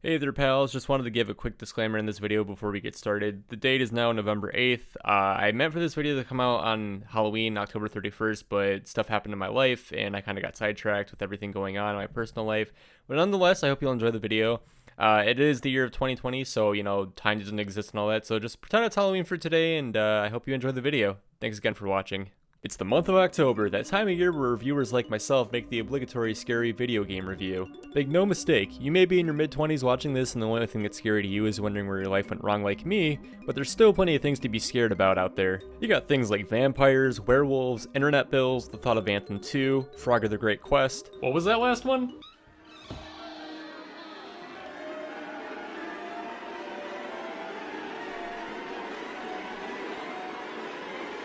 Hey there pals, just wanted to give a quick disclaimer in this video before we get started. The date is now November 8th. I meant for this video to come out on Halloween, October 31st, but stuff happened in my life and I kind of got sidetracked with everything going on in my personal life. But nonetheless, I hope you'll enjoy the video. It is the year of 2020, so time doesn't exist and all that, so just pretend it's Halloween for today and I hope you enjoy the video. Thanks again for watching. It's the month of October, that time of year where reviewers like myself make the obligatory scary video game review. Make no mistake, you may be in your mid-20s watching this and the only thing that's scary to you is wondering where your life went wrong like me, but there's still plenty of things to be scared about out there. You got things like vampires, werewolves, internet bills, the thought of Anthem 2, Frogger the Great Quest. What was that last one?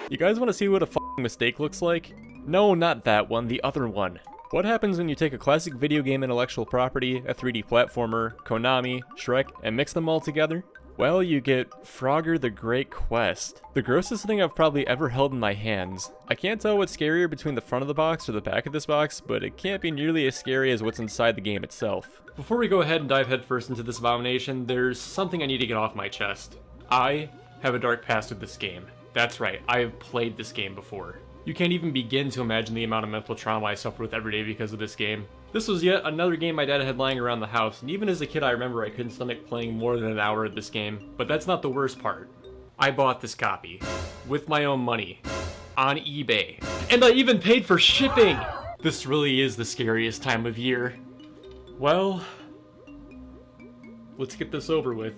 You guys want to see what a f***ing mistake looks like? No, not that one, the other one. What happens when you take a classic video game intellectual property, a 3D platformer, Konami, Shrek, and mix them all together? Well, you get Frogger the Great Quest. The grossest thing I've probably ever held in my hands. I can't tell what's scarier between the front of the box or the back of this box, but it can't be nearly as scary as what's inside the game itself. Before we go ahead and dive headfirst into this abomination, there's something I need to get off my chest. I have a dark past with this game. That's right, I have played this game before. You can't even begin to imagine the amount of mental trauma I suffer with every day because of this game. This was yet another game my dad had lying around the house, and even as a kid I remember I couldn't stomach playing more than an hour of this game. But that's not the worst part. I bought this copy. With my own money. On eBay. And I even paid for shipping! This really is the scariest time of year. Well, let's get this over with.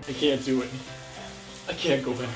I can't do it. I can't go back.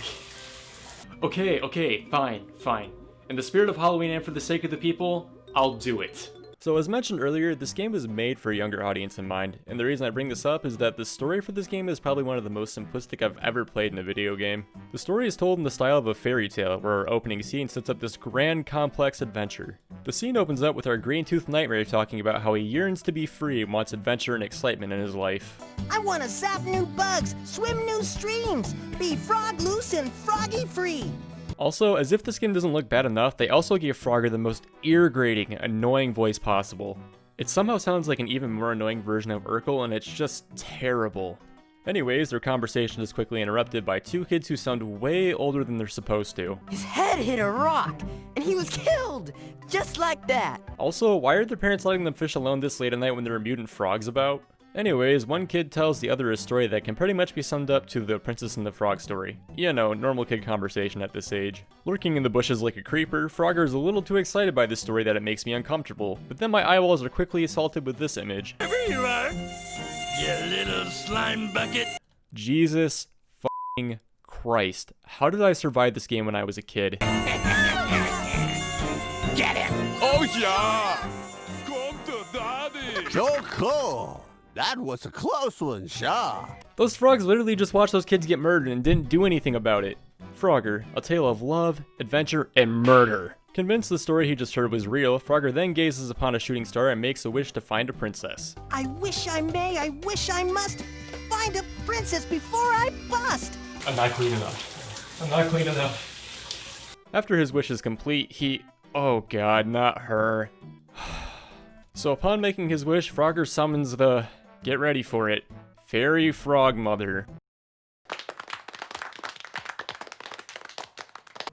Okay, fine. In the spirit of Halloween and for the sake of the people, I'll do it. So as mentioned earlier, this game was made for a younger audience in mind, and the reason I bring this up is that the story for this game is probably one of the most simplistic I've ever played in a video game. The story is told in the style of a fairy tale, where our opening scene sets up this grand, complex adventure. The scene opens up with our green-toothed nightmare talking about how he yearns to be free and wants adventure and excitement in his life. I want to zap new bugs, swim new streams, be frog loose and froggy free. Also, as if this game doesn't look bad enough, they also gave Frogger the most ear-grating, annoying voice possible. It somehow sounds like an even more annoying version of Urkel, and it's just terrible. Anyways, their conversation is quickly interrupted by two kids who sound way older than they're supposed to. His head hit a rock, and he was killed, just like that. Also, why are their parents letting them fish alone this late at night when there are mutant frogs about? Anyways, one kid tells the other a story that can pretty much be summed up to the Princess and the Frog story. You know, normal kid conversation at this age. Lurking in the bushes like a creeper, Frogger is a little too excited by this story that it makes me uncomfortable, but then my eyeballs are quickly assaulted with this image. Here you are, you little slime bucket. Jesus f***ing Christ. How did I survive this game when I was a kid? Get him! Oh yeah! Come to daddy! So cool! That was a close one, Shaw. Those frogs literally just watched those kids get murdered and didn't do anything about it. Frogger, a tale of love, adventure, and murder. Convinced the story he just heard was real, Frogger then gazes upon a shooting star and makes a wish to find a princess. I wish I may, I wish I must find a princess before I bust. I'm not clean enough. After his wish is complete, oh god, not her. So upon making his wish, Frogger summons the, get ready for it, Fairy Frog Mother.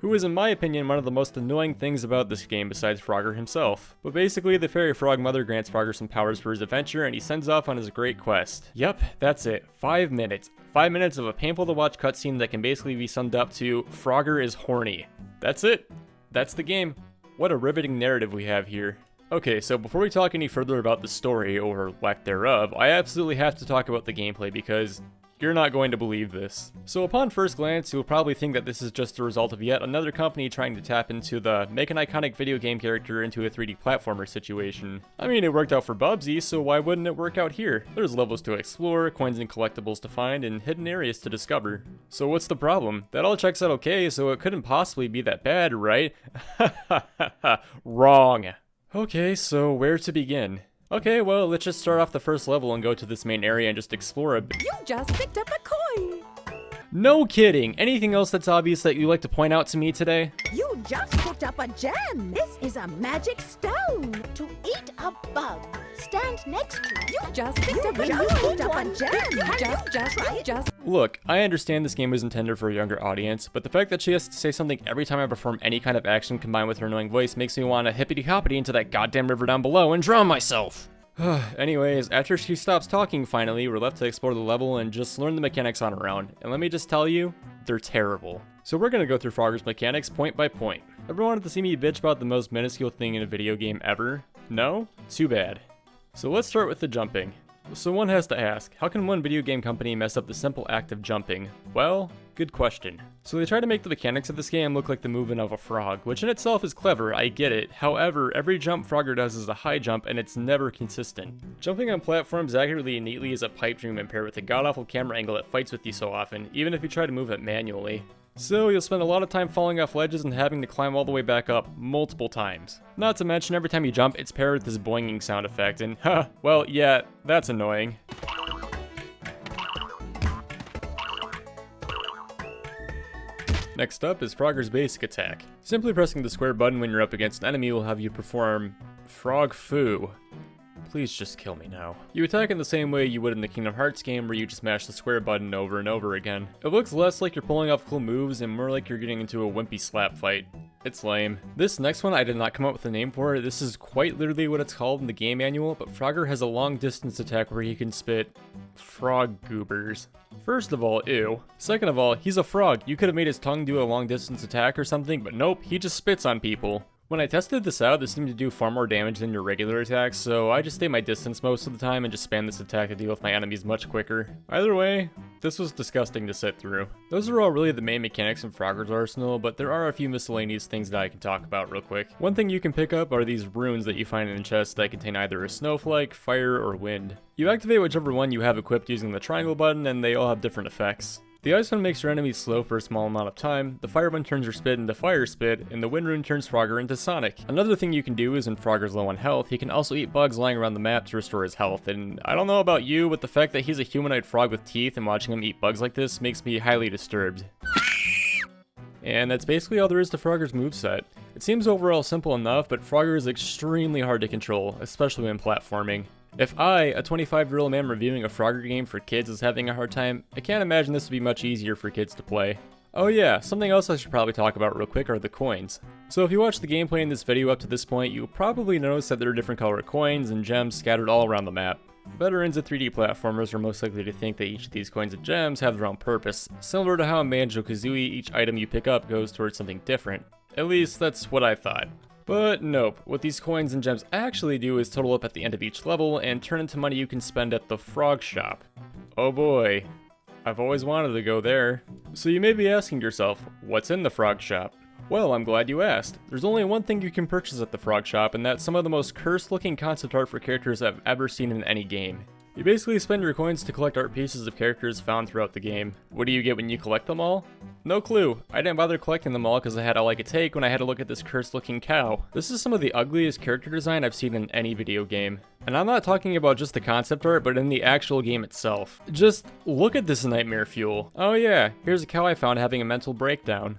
Who is in my opinion one of the most annoying things about this game besides Frogger himself. But basically the Fairy Frog Mother grants Frogger some powers for his adventure and he sends off on his great quest. Yep, that's it, 5 minutes. 5 minutes of a painful to watch cutscene that can basically be summed up to, Frogger is horny. That's it. That's the game. What a riveting narrative we have here. Okay, so before we talk any further about the story, or lack thereof, I absolutely have to talk about the gameplay because you're not going to believe this. So upon first glance, you'll probably think that this is just the result of yet another company trying to tap into the make an iconic video game character into a 3D platformer situation. I mean, it worked out for Bubsy, so why wouldn't it work out here? There's levels to explore, coins and collectibles to find, and hidden areas to discover. So what's the problem? That all checks out okay, so it couldn't possibly be that bad, right? Wrong. Okay, so where to begin? Okay, well, let's just start off the first level and go to this main area and just explore a bit. You just picked up a coin! No kidding! Anything else that's obvious that you'd like to point out to me today? You just picked up a gem. This is a magic stone. To eat a bug. Stand next to it. You just picked up a gem. Look, I understand this game was intended for a younger audience, but the fact that she has to say something every time I perform any kind of action combined with her annoying voice makes me want to hippity-hoppity into that goddamn river down below and drown myself! Anyways, after she stops talking finally, we're left to explore the level and just learn the mechanics on our own. And let me just tell you, they're terrible. So we're gonna go through Frogger's mechanics point by point. Ever wanted to see me bitch about the most minuscule thing in a video game ever? No? Too bad. So let's start with the jumping. So one has to ask, how can one video game company mess up the simple act of jumping? Well, good question. So they try to make the mechanics of this game look like the movement of a frog, which in itself is clever, I get it. However, every jump Frogger does is a high jump and it's never consistent. Jumping on platforms accurately and neatly is a pipe dream compared with the god-awful camera angle that fights with you so often, even if you try to move it manually. So you'll spend a lot of time falling off ledges and having to climb all the way back up multiple times. Not to mention every time you jump, it's paired with this boinging sound effect and well, yeah, that's annoying. Next up is Frogger's basic attack. Simply pressing the square button when you're up against an enemy will have you perform Frog Fu. Please just kill me now. You attack in the same way you would in the Kingdom Hearts game where you just mash the square button over and over again. It looks less like you're pulling off cool moves and more like you're getting into a wimpy slap fight. It's lame. This next one I did not come up with a name for. This is quite literally what it's called in the game manual, but Frogger has a long distance attack where he can spit frog goobers. First of all, ew. Second of all, he's a frog. You could have made his tongue do a long distance attack or something, but nope, he just spits on people. When I tested this out, this seemed to do far more damage than your regular attacks, so I just stay my distance most of the time and just spam this attack to deal with my enemies much quicker. Either way, this was disgusting to sit through. Those are all really the main mechanics in Frogger's arsenal, but there are a few miscellaneous things that I can talk about real quick. One thing you can pick up are these runes that you find in chests that contain either a snowflake, fire, or wind. You activate whichever one you have equipped using the triangle button, and they all have different effects. The ice one makes your enemies slow for a small amount of time, the fire one turns your spit into fire spit, and the wind rune turns Frogger into Sonic. Another thing you can do is when Frogger's low on health, he can also eat bugs lying around the map to restore his health, and I don't know about you, but the fact that he's a humanoid frog with teeth and watching him eat bugs like this makes me highly disturbed. And that's basically all there is to Frogger's moveset. It seems overall simple enough, but Frogger is extremely hard to control, especially when platforming. If I, a 25-year-old man reviewing a Frogger game for kids, is having a hard time, I can't imagine this would be much easier for kids to play. Oh yeah, something else I should probably talk about real quick are the coins. So if you watch the gameplay in this video up to this point, you'll probably notice that there are different colored coins and gems scattered all around the map. Veterans of 3D platformers are most likely to think that each of these coins and gems have their own purpose, similar to how in Banjo-Kazooie each item you pick up goes towards something different. At least that's what I thought. But nope, what these coins and gems actually do is total up at the end of each level and turn into money you can spend at the frog shop. Oh boy, I've always wanted to go there. So you may be asking yourself, what's in the frog shop? Well, I'm glad you asked. There's only one thing you can purchase at the frog shop, and that's some of the most cursed looking concept art for characters I've ever seen in any game. You basically spend your coins to collect art pieces of characters found throughout the game. What do you get when you collect them all? No clue. I didn't bother collecting them all because I had all I could take when I had to look at this cursed looking cow. This is some of the ugliest character design I've seen in any video game. And I'm not talking about just the concept art, but in the actual game itself. Just look at this nightmare fuel. Oh yeah, here's a cow I found having a mental breakdown.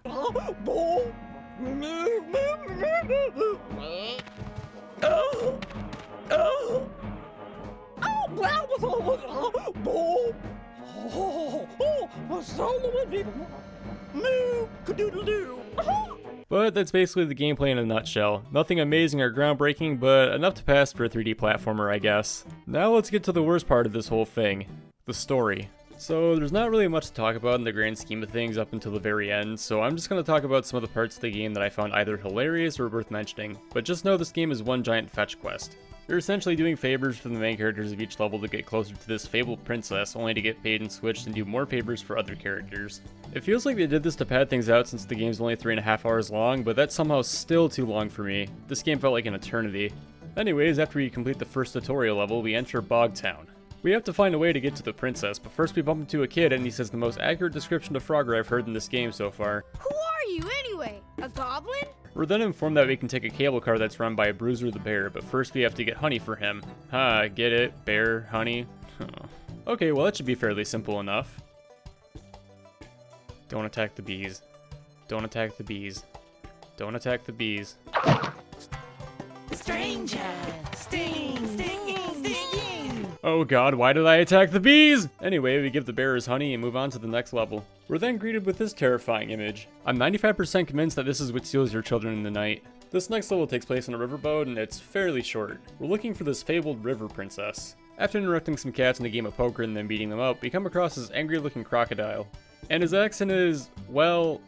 But that's basically the gameplay in a nutshell. Nothing amazing or groundbreaking, but enough to pass for a 3D platformer, I guess. Now let's get to the worst part of this whole thing, the story. So there's not really much to talk about in the grand scheme of things up until the very end, so I'm just going to talk about some of the parts of the game that I found either hilarious or worth mentioning. But just know this game is one giant fetch quest. You're essentially doing favors for the main characters of each level to get closer to this fabled princess, only to get paid and switched and do more favors for other characters. It feels like they did this to pad things out since the game's only 3.5 hours long, but that's somehow still too long for me. This game felt like an eternity. Anyways, after you complete the first tutorial level, we enter Bog Town. We have to find a way to get to the princess, but first we bump into a kid and he says the most accurate description of Frogger I've heard in this game so far. Who are you anyway? A goblin? We're then informed that we can take a cable car that's run by Bruiser the Bear, but first we have to get honey for him. Get it? Bear, honey? Okay, well that should be fairly simple enough. Don't attack the bees. Don't attack the bees. Don't attack the bees. Stranger, stinging, stinging, stinging. Oh god, why did I attack the bees? Anyway, we give the bearers honey and move on to the next level. We're then greeted with this terrifying image. I'm 95% convinced that this is what steals your children in the night. This next level takes place on a riverboat and it's fairly short. We're looking for this fabled river princess. After interrupting some cats in a game of poker and then beating them up, we come across this angry looking crocodile. And his accent is, well,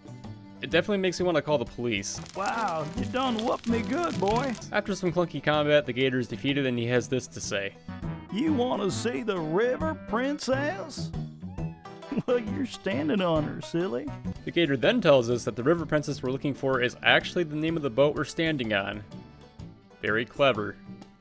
it definitely makes me want to call the police. Wow, you done whooped me good, boy. After some clunky combat, the gator is defeated and he has this to say. You want to see the river princess? Well, you're standing on her, silly. The gator then tells us that the river princess we're looking for is actually the name of the boat we're standing on. Very clever.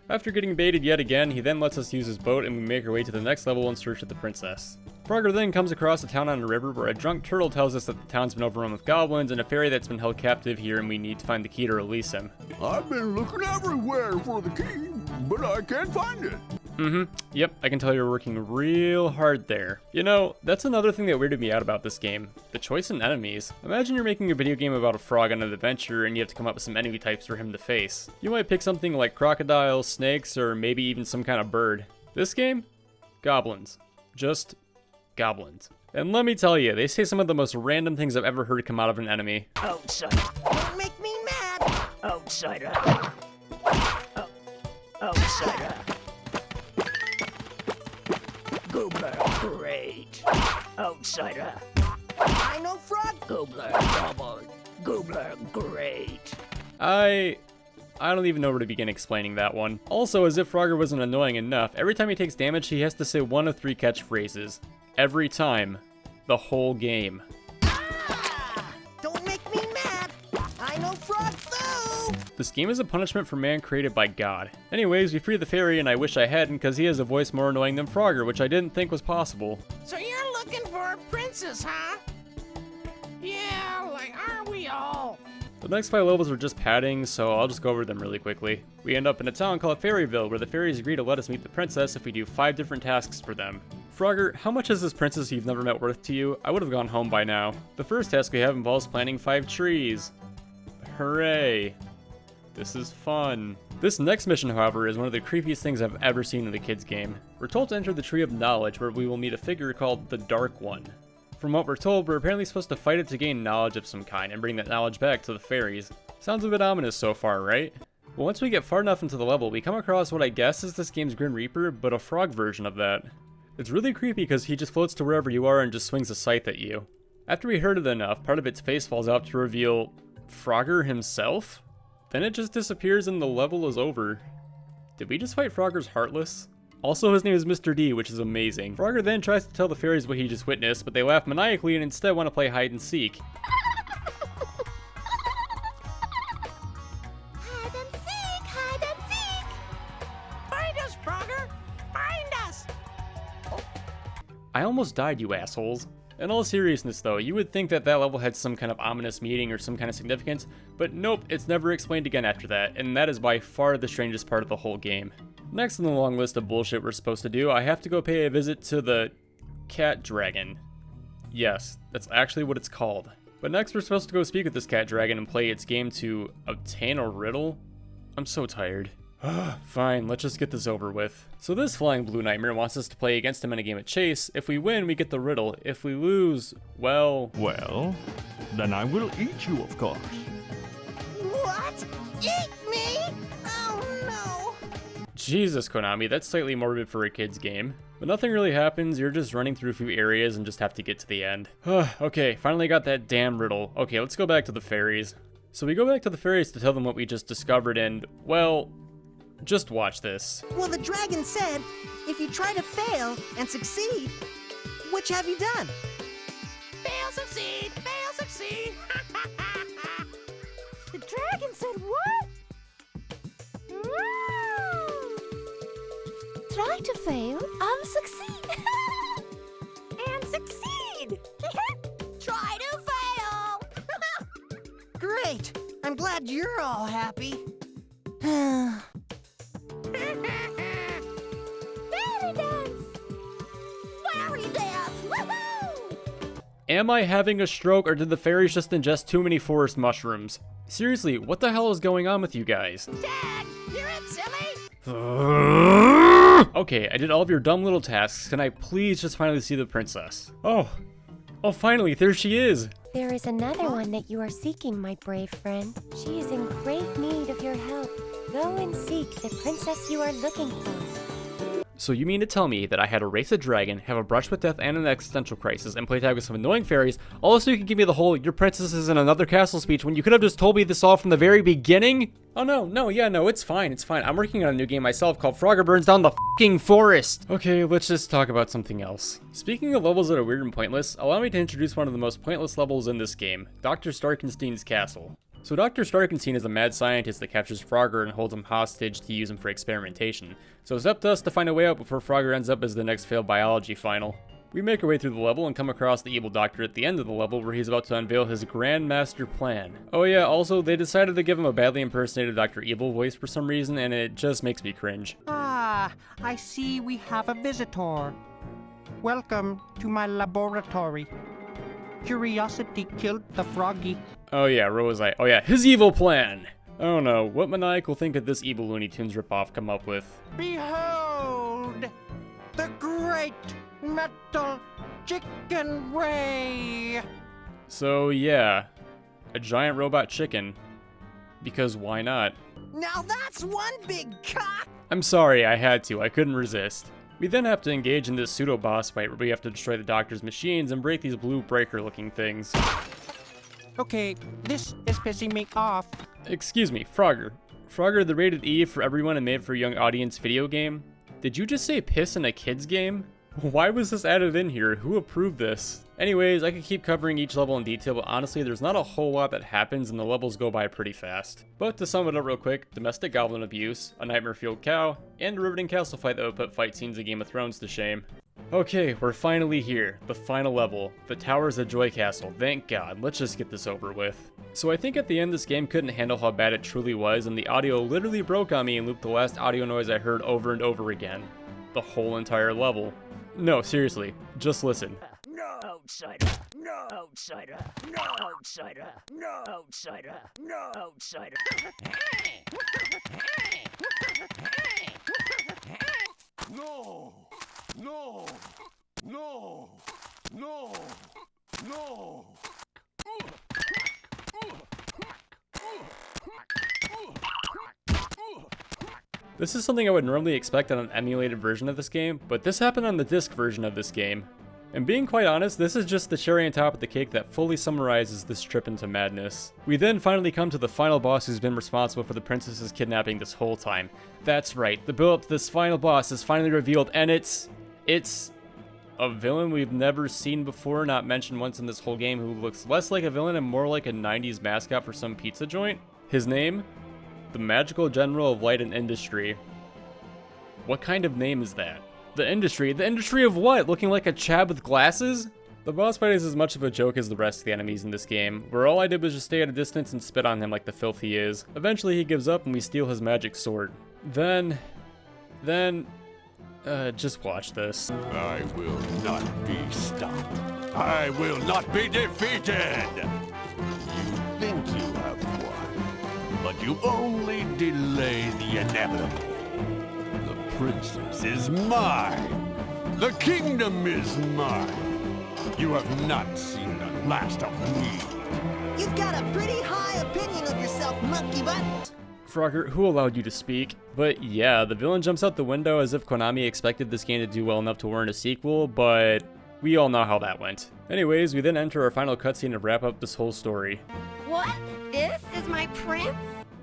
After getting baited yet again, he then lets us use his boat and we make our way to the next level in search of the princess. Frogger then comes across a town on a river where a drunk turtle tells us that the town's been overrun with goblins and a fairy that's been held captive here and we need to find the key to release him. I've been looking everywhere for the key, but I can't find it. Yep, I can tell you're working real hard there. You know, that's another thing that weirded me out about this game. The choice in enemies. Imagine you're making a video game about a frog on an adventure and you have to come up with some enemy types for him to face. You might pick something like crocodiles, snakes, or maybe even some kind of bird. This game? Goblins. Just goblins. And let me tell you, they say some of the most random things I've ever heard come out of an enemy. Outsider. Don't make me mad. Outsider. Outsider. Goobler, great. Outsider. I know frog. Goobler, double. Goobler, great. I don't even know where to begin explaining that one. Also, as if Frogger wasn't annoying enough, every time he takes damage, he has to say one of 3 catchphrases. Every time. The whole game. Ah! Don't make me mad. I know frog foo. This game is a punishment for man created by God. Anyways, we free the fairy, and I wish I hadn't, because he has a voice more annoying than Frogger, which I didn't think was possible. So you're looking for a princess, huh? Yeah, like aren't we all? The next 5 levels are just padding, so I'll just go over them really quickly. We end up in a town called Fairyville, where the fairies agree to let us meet the princess if we do 5 different tasks for them. Frogger, how much is this princess you've never met worth to you? I would have gone home by now. The first task we have involves planting 5 trees. Hooray. This is fun. This next mission, however, is one of the creepiest things I've ever seen in a kid's game. We're told to enter the Tree of Knowledge, where we will meet a figure called the Dark One. From what we're told, we're apparently supposed to fight it to gain knowledge of some kind and bring that knowledge back to the fairies. Sounds a bit ominous so far, right? Well, once we get far enough into the level, we come across what I guess is this game's Grim Reaper, but a frog version of that. It's really creepy because he just floats to wherever you are and just swings a scythe at you. After we hurt it enough, part of its face falls out to reveal Frogger himself? Then it just disappears and the level is over. Did we just fight Frogger's Heartless? Also, his name is Mr. D, which is amazing. Frogger then tries to tell the fairies what he just witnessed, but they laugh maniacally and instead want to play hide and seek. Hide and seek, hide and seek. Find us, Frogger. Find us. I almost died, you assholes. In all seriousness though, you would think that that level had some kind of ominous meaning or some kind of significance, but nope, it's never explained again after that, and that is by far the strangest part of the whole game. Next on the long list of bullshit we're supposed to do, I have to go pay a visit to the cat dragon. Yes, that's actually what it's called. But next we're supposed to go speak with this cat dragon and play its game to obtain a riddle? I'm so tired. Fine, let's just get this over with. So this flying blue nightmare wants us to play against him in a game of chase. If we win, we get the riddle. If we lose, well... Well, then I will eat you, of course. What? Eat me? Oh no. Jesus, Konami, that's slightly morbid for a kid's game. But nothing really happens, you're just running through a few areas and just have to get to the end. Okay, finally got that damn riddle. Okay, let's go back to the fairies. So we go back to the fairies to tell them what we just discovered and, well... just watch this. Well, the dragon said, if you try to fail and succeed, which have you done? Fail, succeed, fail, succeed. The dragon said what? Wow! Try to fail and succeed. And succeed. Try to fail. Great. I'm glad you're all happy. Fairy dance! Fairy dance! Woohoo! Am I having a stroke, or did the fairies just ingest too many forest mushrooms? Seriously, what the hell is going on with you guys? Dad, you're in, silly! Okay, I did all of your dumb little tasks. Can I please just finally see the princess? Oh, finally, there she is. There is another one that you are seeking, my brave friend. She is in great need of your help. Go and seek the princess you are looking for. So you mean to tell me that I had to race a dragon, have a brush with death and an existential crisis, and play tag with some annoying fairies, all so you can give me the whole "your princess is in another castle" speech when you could have just told me this all from the very beginning? Oh no, it's fine. I'm working on a new game myself called Frogger Burns Down the F***ing Forest. Okay, let's just talk about something else. Speaking of levels that are weird and pointless, allow me to introduce one of the most pointless levels in this game, Dr. Starkenstein's castle. So Dr. Starkenstein is a mad scientist that captures Frogger and holds him hostage to use him for experimentation. So it's up to us to find a way out before Frogger ends up as the next failed biology final. We make our way through the level and come across the evil doctor at the end of the level where he's about to unveil his grand master plan. Oh yeah, also they decided to give him a badly impersonated Dr. Evil voice for some reason, and it just makes me cringe. Ah, I see we have a visitor. Welcome to my laboratory. Curiosity killed the froggy. Oh yeah, where was I? Oh yeah, his evil plan! I don't know, what maniacal thing could this evil Looney Tunes ripoff come up with? Behold! The great metal chicken ray! So yeah, a giant robot chicken. Because why not? Now that's one big cock! I'm sorry, I had to, I couldn't resist. We then have to engage in this pseudo-boss fight where we have to destroy the doctor's machines and break these blue breaker-looking things. Okay, this is pissing me off. Excuse me, Frogger. Frogger, the rated E for everyone and made for a young audience video game? Did you just say piss in a kid's game? Why was this added in here? Who approved this? Anyways, I could keep covering each level in detail, but honestly, there's not a whole lot that happens and the levels go by pretty fast. But to sum it up real quick, domestic goblin abuse, a nightmare-fueled cow, and a riveting castle fight that would put fight scenes in Game of Thrones to shame. Okay, we're finally here. The final level. The Towers of Joy Castle. Thank God. Let's just get this over with. So I think at the end this game couldn't handle how bad it truly was, and the audio literally broke on me and looped the last audio noise I heard over and over again. The whole entire level. No, seriously. Just listen. No outsider, no outsider, no outsider, no outsider, no outsider. No! No! No! No! No! This is something I would normally expect on an emulated version of this game, but this happened on the disc version of this game. And being quite honest, this is just the cherry on top of the cake that fully summarizes this trip into madness. We then finally come to the final boss who's been responsible for the princess's kidnapping this whole time. That's right, the build up to this final boss is finally revealed, and it's a villain we've never seen before, not mentioned once in this whole game, who looks less like a villain and more like a 90s mascot for some pizza joint. His name? The Magical General of Light and Industry. What kind of name is that? The Industry? The Industry of what? Looking like a chab with glasses? The boss fight is as much of a joke as the rest of the enemies in this game, where all I did was just stay at a distance and spit on him like the filth he is. Eventually he gives up and we steal his magic sword. Then, just watch this. I will not be stopped. I will not be defeated! You think you have won, but you only delay the inevitable. The princess is mine. The kingdom is mine. You have not seen the last of me. You've got a pretty high opinion of yourself, monkey butt. Frogger, who allowed you to speak? But yeah, the villain jumps out the window as if Konami expected this game to do well enough to warrant a sequel, but we all know how that went. Anyways, we then enter our final cutscene to wrap up this whole story. What? This is my prince?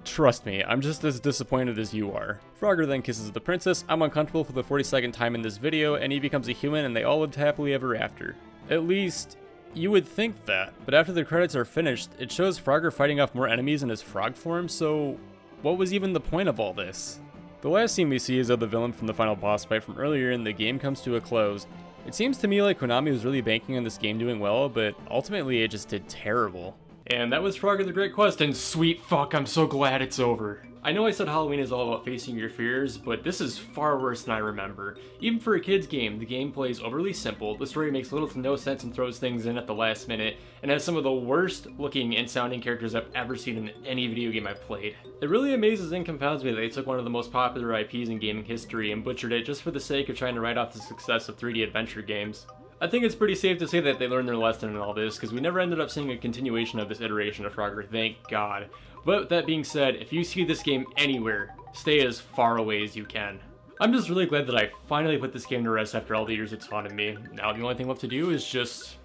Trust me, I'm just as disappointed as you are. Frogger then kisses the princess. I'm uncomfortable for the 42nd time in this video, and he becomes a human and they all lived happily ever after. At least, you would think that, but after the credits are finished, it shows Frogger fighting off more enemies in his frog form, so what was even the point of all this? The last scene we see is of the villain from the final boss fight from earlier and the game comes to a close. It seems to me like Konami was really banking on this game doing well, but ultimately it just did terrible. And that was Frog of the Great Quest, and sweet fuck, I'm so glad it's over. I know I said Halloween is all about facing your fears, but this is far worse than I remember. Even for a kid's game, the gameplay is overly simple, the story makes little to no sense and throws things in at the last minute, and has some of the worst looking and sounding characters I've ever seen in any video game I've played. It really amazes and confounds me that they took one of the most popular IPs in gaming history and butchered it just for the sake of trying to write off the success of 3D adventure games. I think it's pretty safe to say that they learned their lesson in all this, because we never ended up seeing a continuation of this iteration of Frogger, thank God. But that being said, if you see this game anywhere, stay as far away as you can. I'm just really glad that I finally put this game to rest after all the years it's haunted me. Now the only thing left to do is just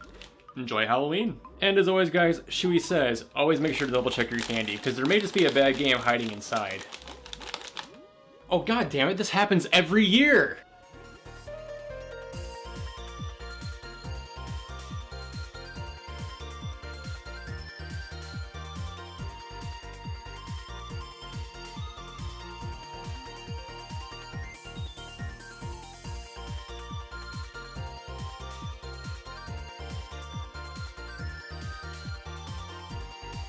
enjoy Halloween. And as always guys, Shewy says, always make sure to double check your candy, because there may just be a bad game hiding inside. Oh god damn it, this happens every year!